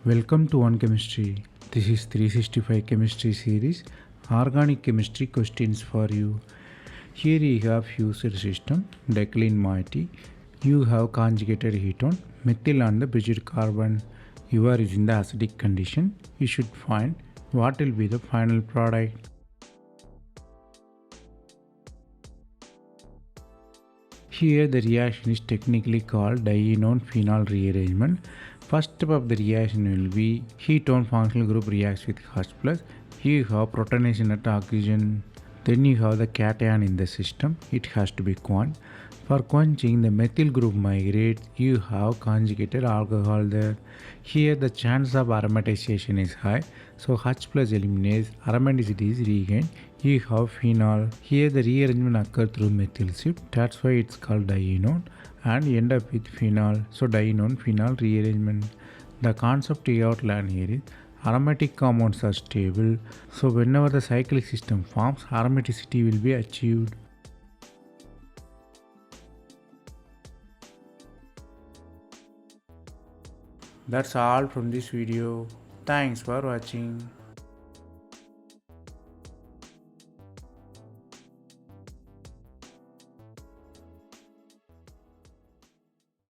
Welcome to One Chemistry. This is 365 Chemistry series, Organic Chemistry questions for you. Here you have fused system, decline moiety. You have conjugated ketone, methyl and the bridged carbon. You are in the acidic condition. You should find what will be the final product. Here the reaction is technically called Dienone phenol rearrangement. First step of the reaction will be ketone functional group reacts with H+. You have protonation at oxygen. Then you have the cation in the system. It has to be quenched. For quenching, the methyl group migrates. You have conjugated alcohol there. Here the chance of aromatization is high. So H+ eliminates, aromaticity is regained. You have phenol. Here the rearrangement occurs through methyl shift. That's why it's called dienone and end up with phenol. So dienone phenol rearrangement. The concept you outline here is aromatic compounds are stable. So whenever the cyclic system forms, aromaticity will be achieved. That's all from this video. Thanks for watching.